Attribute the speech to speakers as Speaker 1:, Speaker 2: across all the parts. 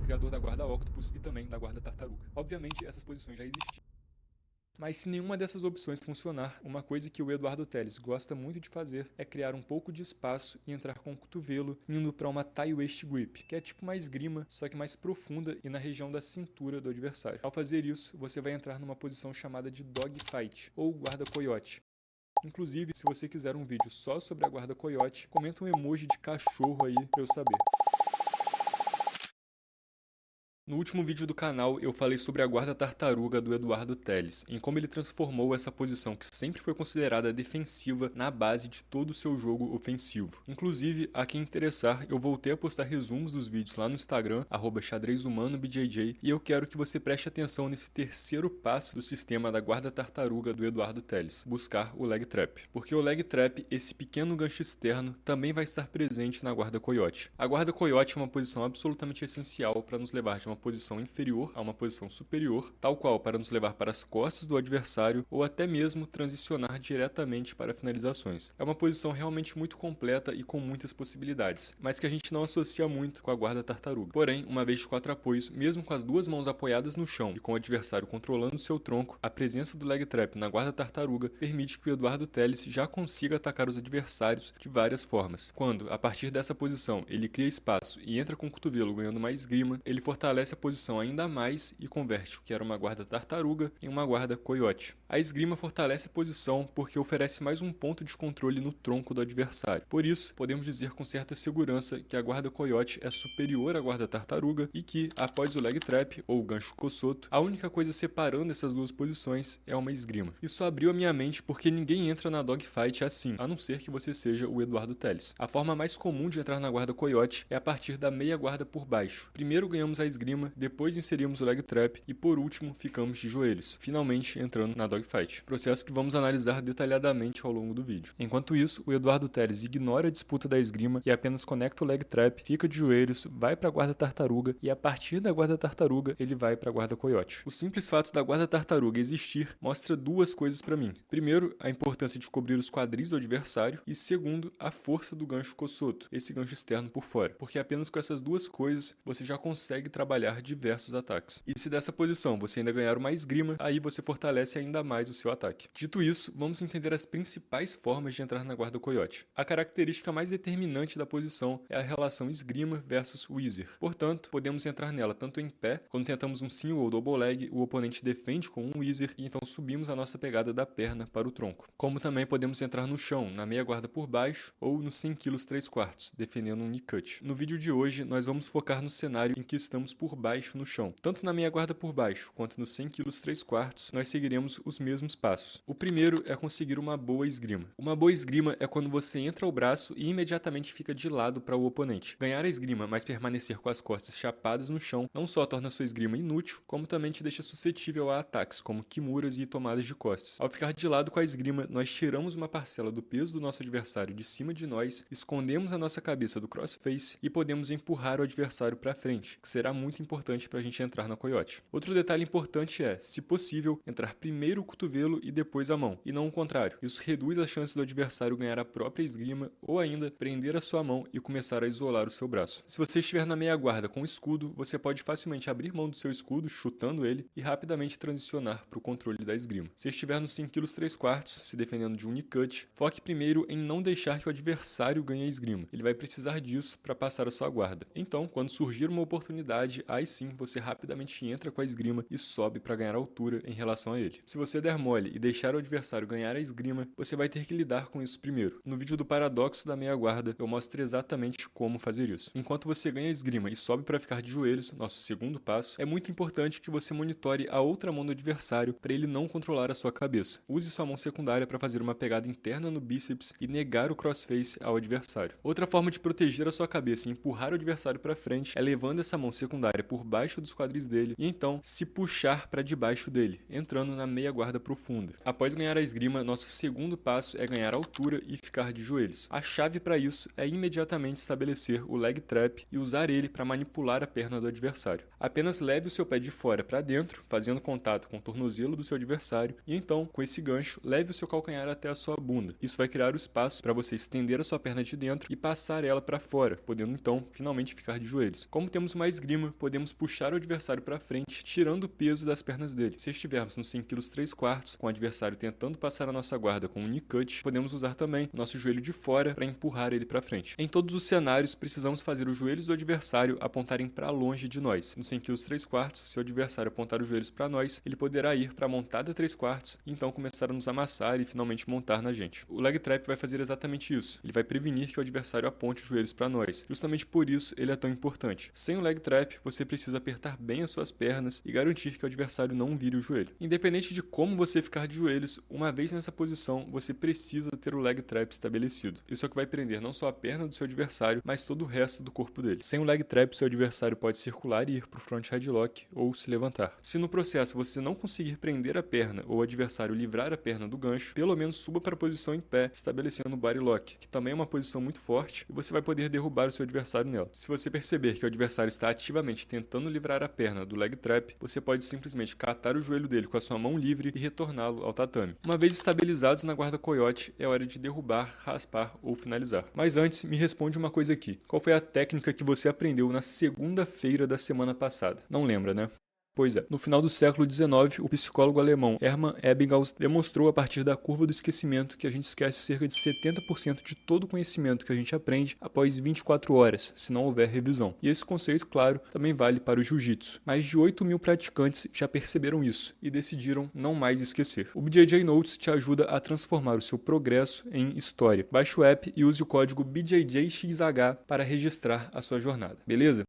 Speaker 1: criador da guarda octopus e também da guarda tartaruga. Obviamente, essas posições já existiam. Mas se nenhuma dessas opções funcionar, uma coisa que o Eduardo Telles gosta muito de fazer é criar um pouco de espaço e entrar com o cotovelo indo para uma tie waist grip, que é tipo uma esgrima, só que mais profunda e na região da cintura do adversário. Ao fazer isso, você vai entrar numa posição chamada de dog fight, ou guarda coiote. Inclusive, se você quiser um vídeo só sobre a guarda coiote, comenta um emoji de cachorro aí pra eu saber. No último vídeo do canal, eu falei sobre a guarda tartaruga do Eduardo Telles, em como ele transformou essa posição que sempre foi considerada defensiva na base de todo o seu jogo ofensivo. Inclusive, a quem interessar, eu voltei a postar resumos dos vídeos lá no Instagram, @xadrezumanobjj, e eu quero que você preste atenção nesse terceiro passo do sistema da guarda tartaruga do Eduardo Telles, buscar o leg trap. Porque o leg trap, esse pequeno gancho externo, também vai estar presente na guarda coiote. A guarda coiote é uma posição absolutamente essencial para nos levar de uma posição inferior a uma posição superior, tal qual para nos levar para as costas do adversário ou até mesmo transicionar diretamente para finalizações. É uma posição realmente muito completa e com muitas possibilidades, mas que a gente não associa muito com a guarda tartaruga. Porém, uma vez de 4 apoios, mesmo com as duas mãos apoiadas no chão e com o adversário controlando seu tronco, a presença do leg trap na guarda tartaruga permite que o Eduardo Telles já consiga atacar os adversários de várias formas. Quando, a partir dessa posição, ele cria espaço e entra com o cotovelo ganhando mais esgrima, ele fortalece a posição ainda mais e converte o que era uma guarda tartaruga em uma guarda coiote. A esgrima fortalece a posição porque oferece mais um ponto de controle no tronco do adversário. Por isso, podemos dizer com certa segurança que a guarda coiote é superior à guarda tartaruga e que, após o leg trap ou gancho Kosoto, a única coisa separando essas duas posições é uma esgrima. Isso abriu a minha mente porque ninguém entra na dogfight assim, a não ser que você seja o Eduardo Telles. A forma mais comum de entrar na guarda coiote é a partir da meia guarda por baixo. Primeiro ganhamos a esgrima, depois inserimos o leg trap e por último ficamos de joelhos, finalmente entrando na dogfight. Processo que vamos analisar detalhadamente ao longo do vídeo. Enquanto isso, o Eduardo Telles ignora a disputa da esgrima e apenas conecta o leg trap, fica de joelhos, vai para a guarda tartaruga e a partir da guarda tartaruga ele vai para a guarda coiote. O simples fato da guarda tartaruga existir mostra duas coisas para mim. Primeiro, a importância de cobrir os quadris do adversário e segundo, a força do gancho Kosoto, esse gancho externo por fora, porque apenas com essas duas coisas você já consegue trabalhar diversos ataques. E se dessa posição você ainda ganhar uma esgrima, aí você fortalece ainda mais o seu ataque. Dito isso, vamos entender as principais formas de entrar na guarda coiote. A característica mais determinante da posição é a relação esgrima versus whizzer. Portanto, podemos entrar nela tanto em pé, quando tentamos um single ou double leg, o oponente defende com um whizzer e então subimos a nossa pegada da perna para o tronco. Como também podemos entrar no chão, na meia guarda por baixo ou no 100 kg 3/4, defendendo um knee cut. No vídeo de hoje, nós vamos focar no cenário em que estamos por baixo no chão. Tanto na meia guarda por baixo, quanto no 100 kg 3/4, nós seguiremos os mesmos passos. O primeiro é conseguir uma boa esgrima. Uma boa esgrima é quando você entra o braço e imediatamente fica de lado para o oponente. Ganhar a esgrima, mas permanecer com as costas chapadas no chão, não só torna sua esgrima inútil, como também te deixa suscetível a ataques, como kimuras e tomadas de costas. Ao ficar de lado com a esgrima, nós tiramos uma parcela do peso do nosso adversário de cima de nós, escondemos a nossa cabeça do crossface e podemos empurrar o adversário para frente, que será muito importante para a gente entrar na coiote. Outro detalhe importante é, se possível, entrar primeiro o cotovelo e depois a mão, e não o contrário. Isso reduz as chances do adversário ganhar a própria esgrima ou ainda prender a sua mão e começar a isolar o seu braço. Se você estiver na meia guarda com escudo, você pode facilmente abrir mão do seu escudo, chutando ele, e rapidamente transicionar para o controle da esgrima. Se estiver no 5 kg 3/4, se defendendo de um knee cut, foque primeiro em não deixar que o adversário ganhe a esgrima. Ele vai precisar disso para passar a sua guarda. Então, quando surgir uma oportunidade, aí sim você rapidamente entra com a esgrima e sobe para ganhar altura em relação a ele. Se você der mole e deixar o adversário ganhar a esgrima, você vai ter que lidar com isso primeiro. No vídeo do paradoxo da meia guarda, eu mostro exatamente como fazer isso. Enquanto você ganha a esgrima e sobe para ficar de joelhos, nosso segundo passo, é muito importante que você monitore a outra mão do adversário para ele não controlar a sua cabeça. Use sua mão secundária para fazer uma pegada interna no bíceps e negar o crossface ao adversário. Outra forma de proteger a sua cabeça e empurrar o adversário para frente é levando essa mão secundária por baixo dos quadris dele e então se puxar para debaixo dele, entrando na meia guarda profunda. Após ganhar a esgrima, nosso segundo passo é ganhar altura e ficar de joelhos. A chave para isso é imediatamente estabelecer o leg trap e usar ele para manipular a perna do adversário. Apenas leve o seu pé de fora para dentro, fazendo contato com o tornozelo do seu adversário e então, com esse gancho, leve o seu calcanhar até a sua bunda. Isso vai criar o espaço para você estender a sua perna de dentro e passar ela para fora, podendo então finalmente ficar de joelhos. Como temos uma esgrima, podemos puxar o adversário para frente, tirando o peso das pernas dele. Se estivermos no 100 kg 3/4, com o adversário tentando passar a nossa guarda com um knee cut, podemos usar também o nosso joelho de fora para empurrar ele para frente. Em todos os cenários, precisamos fazer os joelhos do adversário apontarem para longe de nós. No 100 kg 3/4, se o adversário apontar os joelhos para nós, ele poderá ir para a montada 3/4 e então começar a nos amassar e finalmente montar na gente. O leg trap vai fazer exatamente isso. Ele vai prevenir que o adversário aponte os joelhos para nós. Justamente por isso ele é tão importante. Sem o leg trap, você precisa apertar bem as suas pernas e garantir que o adversário não vire o joelho. Independente de como você ficar de joelhos, uma vez nessa posição, você precisa ter o leg trap estabelecido. Isso é o que vai prender não só a perna do seu adversário, mas todo o resto do corpo dele. Sem o leg trap, seu adversário pode circular e ir para o front headlock ou se levantar. Se no processo você não conseguir prender a perna ou o adversário livrar a perna do gancho, pelo menos suba para a posição em pé, estabelecendo o body lock, que também é uma posição muito forte e você vai poder derrubar o seu adversário nela. Se você perceber que o adversário está ativamente tentando livrar a perna do leg trap, você pode simplesmente catar o joelho dele com a sua mão livre e retorná-lo ao tatame. Uma vez estabilizados na guarda coiote, é hora de derrubar, raspar ou finalizar. Mas antes, me responde uma coisa aqui. Qual foi a técnica que você aprendeu na segunda-feira da semana passada? Não lembra, né? Pois é, no final do século XIX, o psicólogo alemão Hermann Ebbinghaus demonstrou a partir da curva do esquecimento que a gente esquece cerca de 70% de todo o conhecimento que a gente aprende após 24 horas, se não houver revisão. E esse conceito, claro, também vale para o jiu-jitsu. Mais de 8.000 praticantes já perceberam isso e decidiram não mais esquecer. O BJJ Notes te ajuda a transformar o seu progresso em história. Baixe o app e use o código BJJXH para registrar a sua jornada, beleza?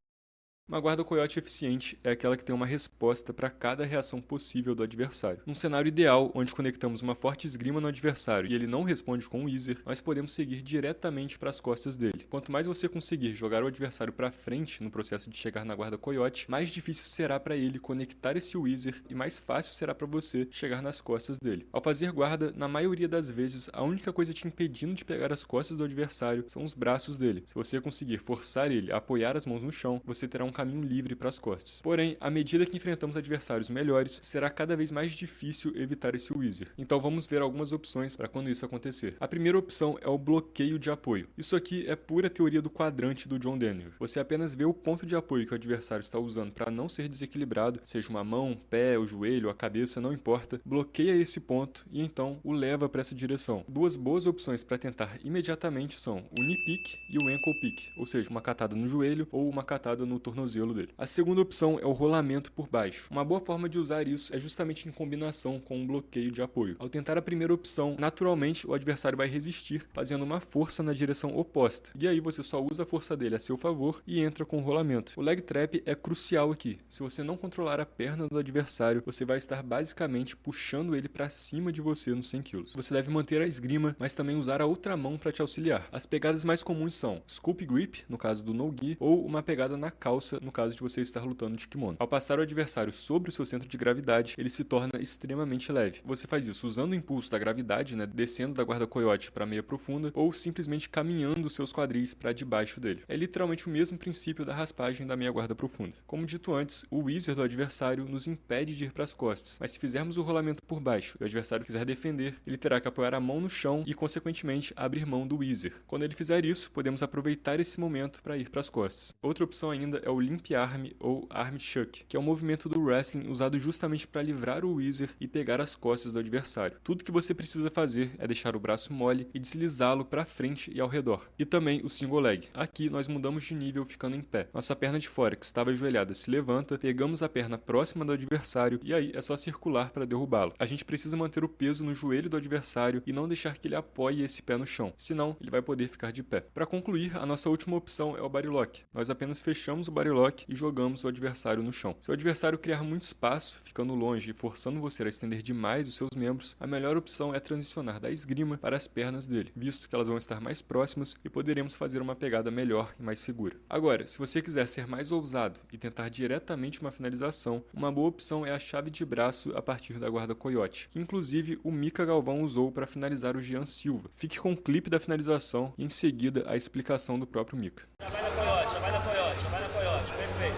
Speaker 1: Uma guarda coiote eficiente é aquela que tem uma resposta para cada reação possível do adversário. Num cenário ideal, onde conectamos uma forte esgrima no adversário e ele não responde com o Weezer, nós podemos seguir diretamente para as costas dele. Quanto mais você conseguir jogar o adversário para frente no processo de chegar na guarda coiote, mais difícil será para ele conectar esse Weezer e mais fácil será para você chegar nas costas dele. Ao fazer guarda, na maioria das vezes, a única coisa te impedindo de pegar as costas do adversário são os braços dele. Se você conseguir forçar ele a apoiar as mãos no chão, você terá um caminho livre para as costas. Porém, à medida que enfrentamos adversários melhores, será cada vez mais difícil evitar esse Weezer. Então vamos ver algumas opções para quando isso acontecer. A primeira opção é o bloqueio de apoio. Isso aqui é pura teoria do quadrante do John Danaher. Você apenas vê o ponto de apoio que o adversário está usando para não ser desequilibrado, seja uma mão, pé, o joelho, a cabeça, não importa, bloqueia esse ponto e então o leva para essa direção. Duas boas opções para tentar imediatamente são o knee pick e o ankle pick, ou seja, uma catada no joelho ou uma catada no tornozelo dele. A segunda opção é o rolamento por baixo. Uma boa forma de usar isso é justamente em combinação com um bloqueio de apoio. Ao tentar a primeira opção, naturalmente o adversário vai resistir, fazendo uma força na direção oposta. E aí você só usa a força dele a seu favor e entra com o rolamento. O leg trap é crucial aqui. Se você não controlar a perna do adversário, você vai estar basicamente puxando ele para cima de você nos 100 kg. Você deve manter a esgrima, mas também usar a outra mão para te auxiliar. As pegadas mais comuns são scoop grip, no caso do no-gi, ou uma pegada na calça, no caso de você estar lutando de kimono. Ao passar o adversário sobre o seu centro de gravidade, ele se torna extremamente leve. Você faz isso usando o impulso da gravidade, descendo da guarda coiote para meia profunda, ou simplesmente caminhando seus quadris para debaixo dele. É literalmente o mesmo princípio da raspagem da meia guarda profunda. Como dito antes, o Weezer do adversário nos impede de ir para as costas, mas se fizermos o rolamento por baixo e o adversário quiser defender, ele terá que apoiar a mão no chão e, consequentemente, abrir mão do Weezer. Quando ele fizer isso, podemos aproveitar esse momento para ir para as costas. Outra opção ainda é o limp arm ou arm chuck, que é um movimento do wrestling usado justamente para livrar o Weezer e pegar as costas do adversário. Tudo que você precisa fazer é deixar o braço mole e deslizá-lo para frente e ao redor. E também o single leg. Aqui nós mudamos de nível ficando em pé. Nossa perna de fora, que estava ajoelhada, se levanta, pegamos a perna próxima do adversário e aí é só circular para derrubá-lo. A gente precisa manter o peso no joelho do adversário e não deixar que ele apoie esse pé no chão, senão ele vai poder ficar de pé. Para concluir, a nossa última opção é o body lock. Nós apenas fechamos o body lock e jogamos o adversário no chão. Se o adversário criar muito espaço, ficando longe e forçando você a estender demais os seus membros, a melhor opção é transicionar da esgrima para as pernas dele, visto que elas vão estar mais próximas e poderemos fazer uma pegada melhor e mais segura. Agora, se você quiser ser mais ousado e tentar diretamente uma finalização, uma boa opção é a chave de braço a partir da guarda coiote, que inclusive o Mika Galvão usou para finalizar o Jean Silva. Fique com o clipe da finalização e em seguida a explicação do próprio Mika.
Speaker 2: Já vai na coiote, já vai na coiote, já vai na coiote, perfeito.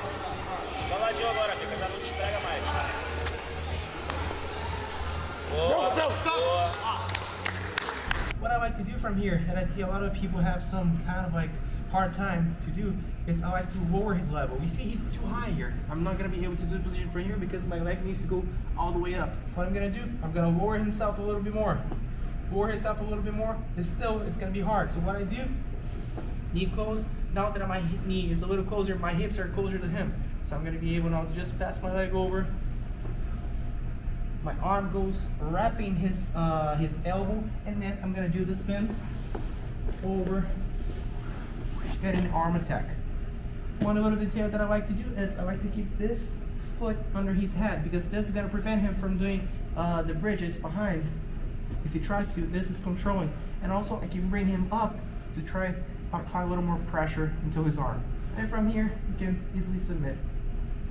Speaker 2: Dá um ladinho agora, Mika, já não te prega mais. Boa, boa.
Speaker 3: What I like to do from here, and I see a lot of people have some kind of like hard time to do is I like to lower his level. You see he's too high here. I'm not gonna be able to do the position for him because my leg needs to go all the way up. What I'm gonna do, I'm gonna lower himself a little bit more. Lower himself a little bit more. It's gonna be hard. So what I do, knee close. Now that my knee is a little closer, my hips are closer to him. So I'm gonna be able now to just pass my leg over. My arm goes wrapping his elbow, and then I'm gonna do the spin over, get an arm attack. One little detail that I like to do is I like to keep this foot under his head because this is gonna prevent him from doing the bridges behind. If he tries to, this is controlling. And also I can bring him up to try apply a little more pressure into his arm. And from here, you can easily submit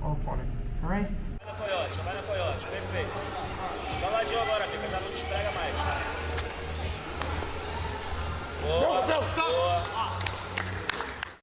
Speaker 3: all opponent. All right?
Speaker 2: Vai na coiote, perfeito. Dá ladinho agora, Pica, já não te esprega mais. Boa.